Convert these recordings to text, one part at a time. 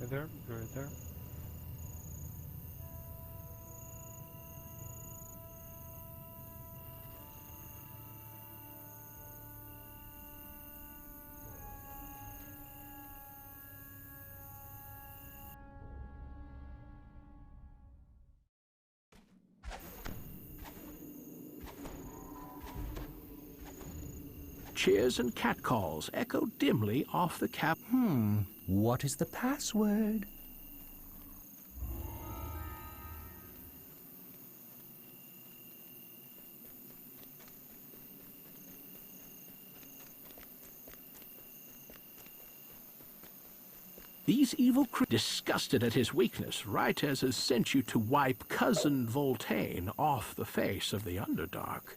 there? You right there? Cheers and catcalls echo dimly off the cap. What is the password? These evil disgusted at his weakness, Rites has sent you to wipe Cousin Voltaine off the face of the Underdark.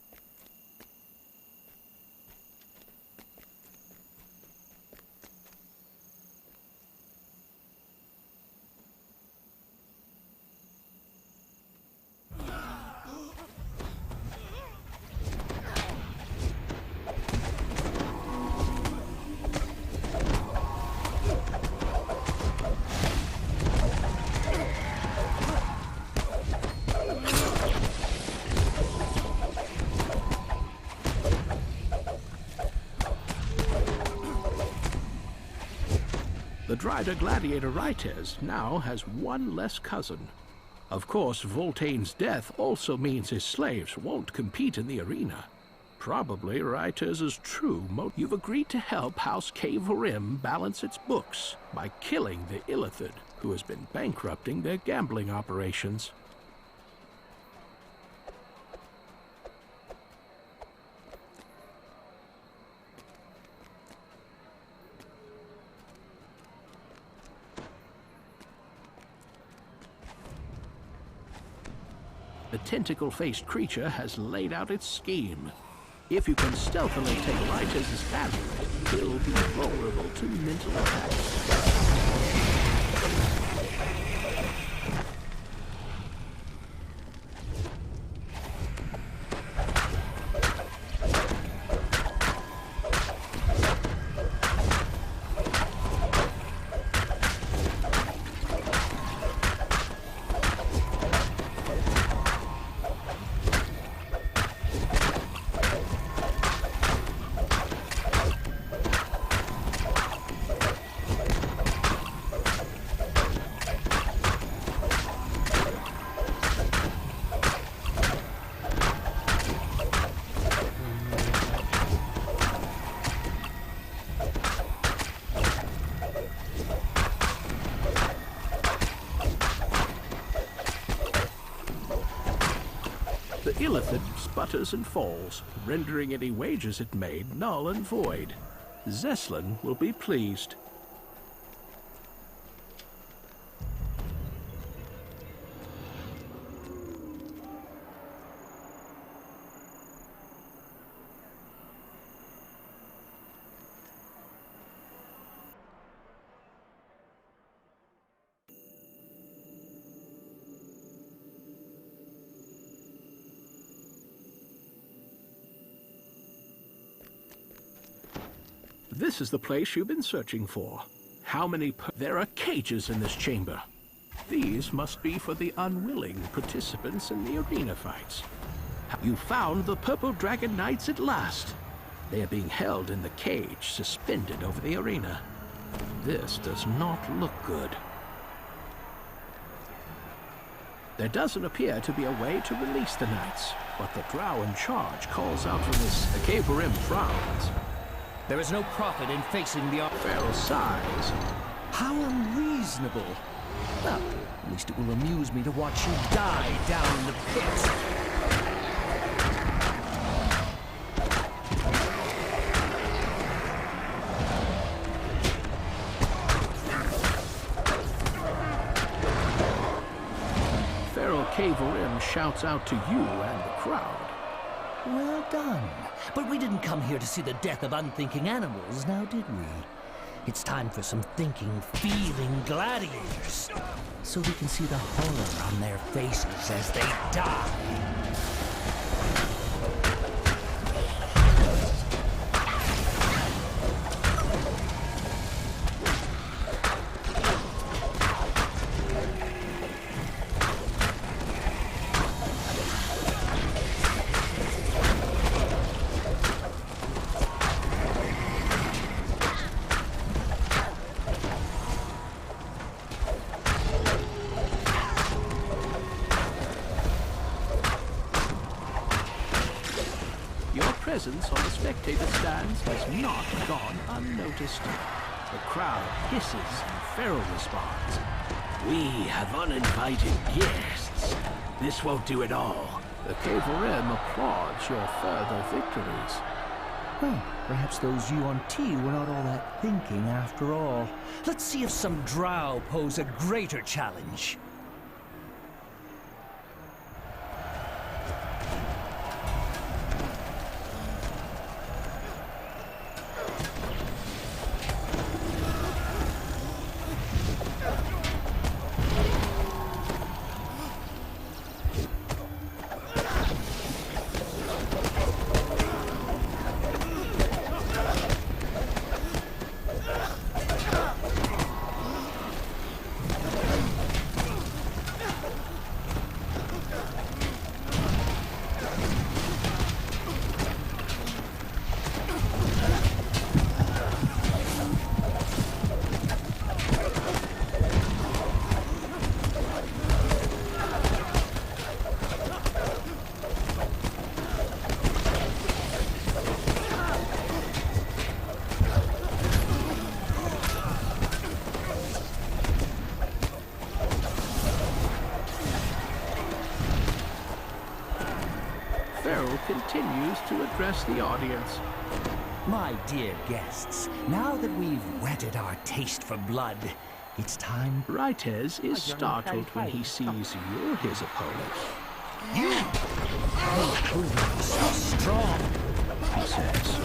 The Drider Gladiator Rites now has one less cousin. Of course, Voltaine's death also means his slaves won't compete in the arena. Probably Rites' true motive. You've agreed to help House Cave-Rim balance its books by killing the Illithid, who has been bankrupting their gambling operations. The tentacle-faced creature has laid out its scheme. If you can stealthily take Rites' battery, he'll be vulnerable to mental attacks. The Illithid sputters and falls, rendering any wagers it made null and void. Zeslin will be pleased. This is the place you've been searching for. How many there are cages in this chamber. These must be for the unwilling participants in the arena fights. You found the Purple Dragon Knights at last. They are being held in the cage, suspended over the arena. This does not look good. There doesn't appear to be a way to release the knights, but the drow in charge calls out from the Cave-Rim frowns. There is no profit in facing the Pharaoh sighs. How unreasonable! Well, at least it will amuse me to watch you die down in the pit. Pharaoh Cave-Rim shouts out to you and the crowd. Well done. But we didn't come here to see the death of unthinking animals, now did we? It's time for some thinking, feeling gladiators, so we can see the horror on their faces as they die. presence on the spectator stands has not gone unnoticed. The crowd hisses and Feral responds. We have uninvited guests. This won't do at all. The Cavalrem applauds your further victories. Well, perhaps those UNT were not all that thinking after all. Let's see if some drow pose a greater challenge. Continues to address the audience. My dear guests, now that we've whetted our taste for blood, it's time... Rites is startled when he sees you're his opponent. You! You're proving so strong, he says.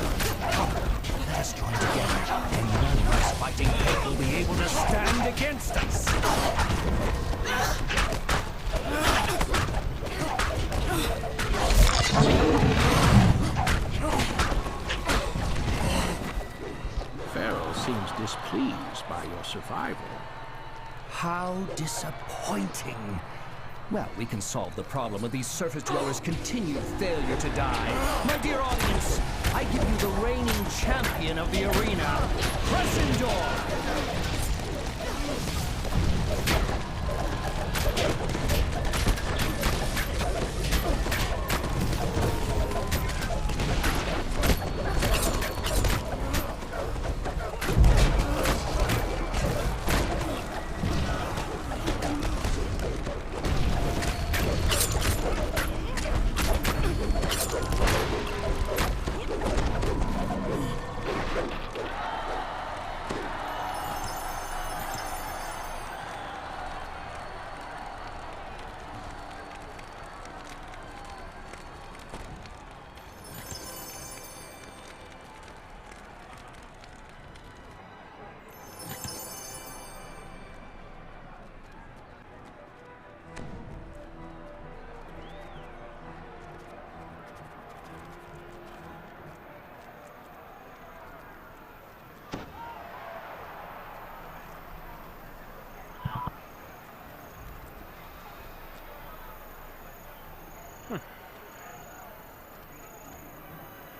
Let us join together, and none of us fighting people will be able to stand against us. Feral seems displeased by your survival. How disappointing. Well, we can solve the problem of these surface dwellers' continued failure to die. My dear audience, I give you the reigning champion of the arena, Crescendor!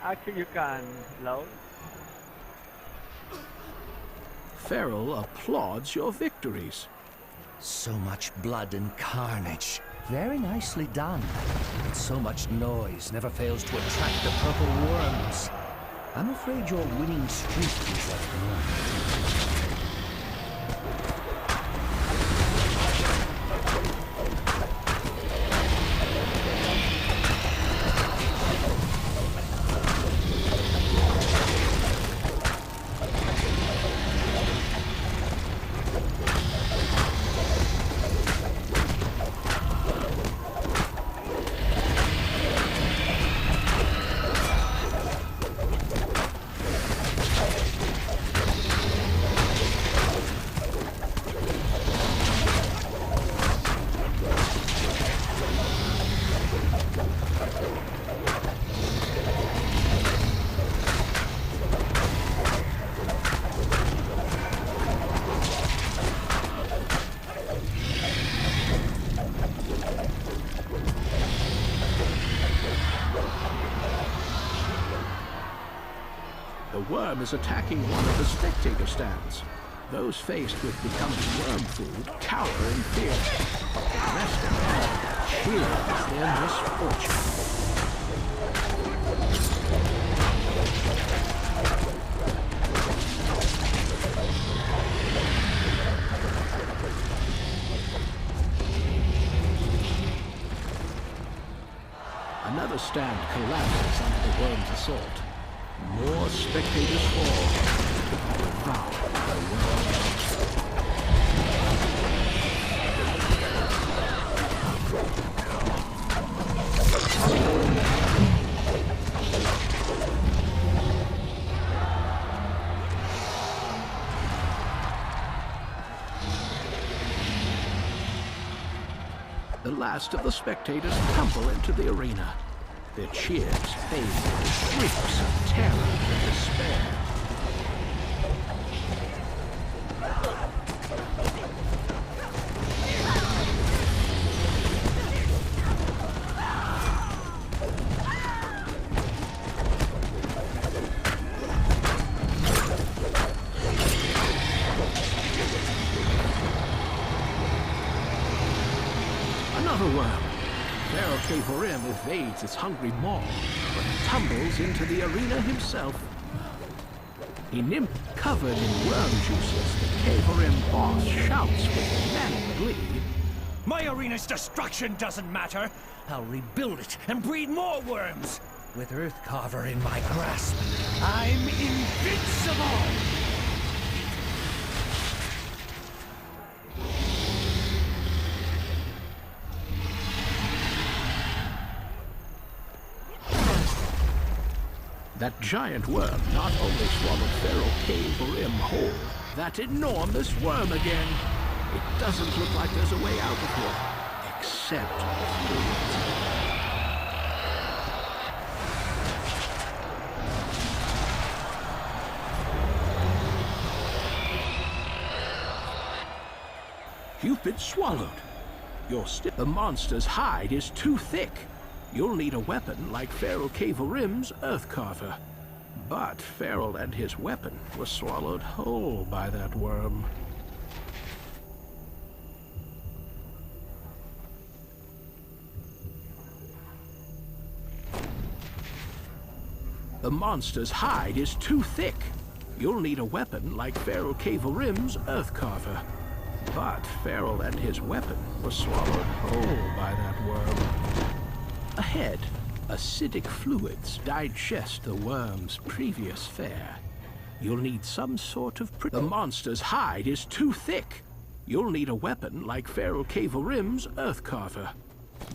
Actually, you can load. Feral applauds your victories. So much blood and carnage. Very nicely done. But so much noise never fails to attract the purple worms. I'm afraid your winning streak is at an end. Worm is attacking one of the spectator stands. Those faced with becoming worm food cower in fear. The rest of them cheer at their misfortune. arena stand collapses under the worm's assault. More spectators fall, devoured by worms. The last of the spectators tumble into the arena. Their cheers fade into shrieks of terror and despair. Another worm. Evades its hungry maw, but tumbles into the arena himself. A nymph covered in worm juices, the Eberron boss shouts with manic glee. My arena's destruction doesn't matter. I'll rebuild it and breed more worms. With Earthcarver in my grasp, I'm invincible! That giant worm not only swallowed Feral Eberron whole, that enormous worm again. It doesn't look like there's a way out of here, except through it. You've been swallowed. The monster's hide is too thick. You'll need a weapon like Feral Eberron's Earthcarver. But Feral and his weapon were swallowed whole by that worm. The monster's hide is too thick. You'll need a weapon like Feral Eberron's Earthcarver. But Feral and his weapon were swallowed whole by that worm. Ahead, acidic fluids digest the worm's previous fare. You'll need some sort of... The monster's hide is too thick. You'll need a weapon like Feral Eberron's Earthcarver.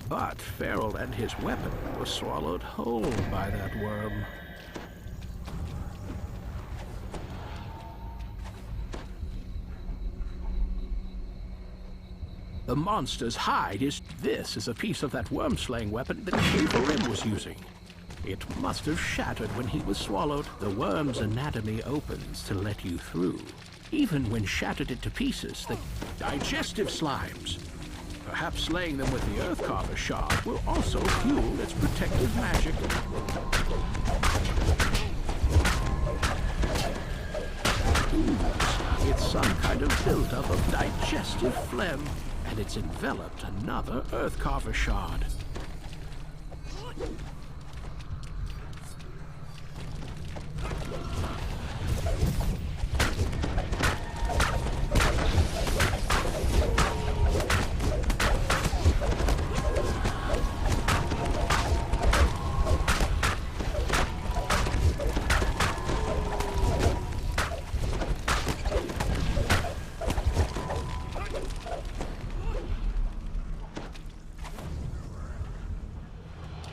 But Feral and his weapon were swallowed whole by that worm. The monster's hide is... This is a piece of that worm-slaying weapon that Eberron was using. It must have shattered when he was swallowed. The worm's anatomy opens to let you through. Even when shattered into pieces, the digestive slimes. Perhaps slaying them with the Earthcarver shard will also fuel its protective magic. Ooze. It's some kind of buildup of digestive phlegm. And it's enveloped another Earthcarver shard.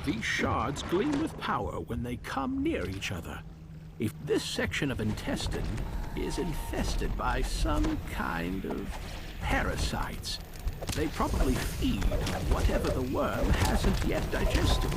These shards gleam with power when they come near each other. If this section of intestine is infested by some kind of parasites, they probably feed on whatever the worm hasn't yet digested.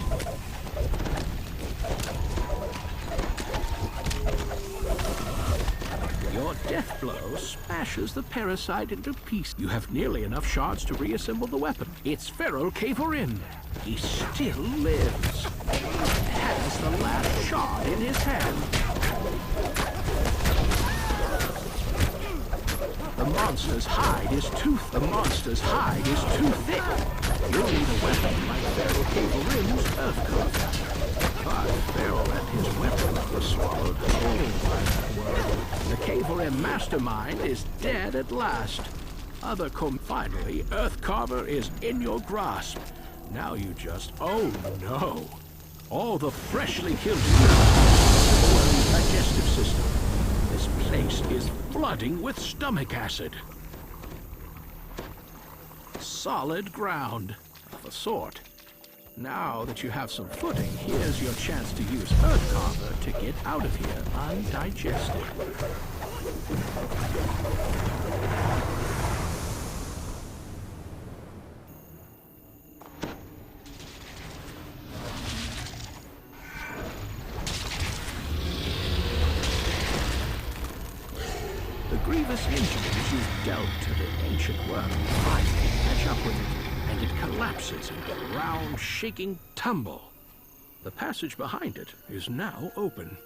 Your death blow smashes the parasite into pieces. You have nearly enough shards to reassemble the weapon. It's Feral Eberron. He still lives. He has the last shard in his hand. The monster's hide is too thick. You'll need a weapon like Feral Eberron's Earthcarver. But Feral and his weapon were swallowed whole by that worm. The Eberron mastermind is dead at last. Finally, Earthcarver is in your grasp. Now you just... Oh no! All the freshly killed spoil digestive system. This place is flooding with stomach acid. Solid ground, of a sort. Now that you have some footing, here's your chance to use Earthcarver to get out of here undigested. The grievous injuries you've dealt to the ancient worm finally catch up with it, and it collapses into a round, shaking tumble. The passage behind it is now open.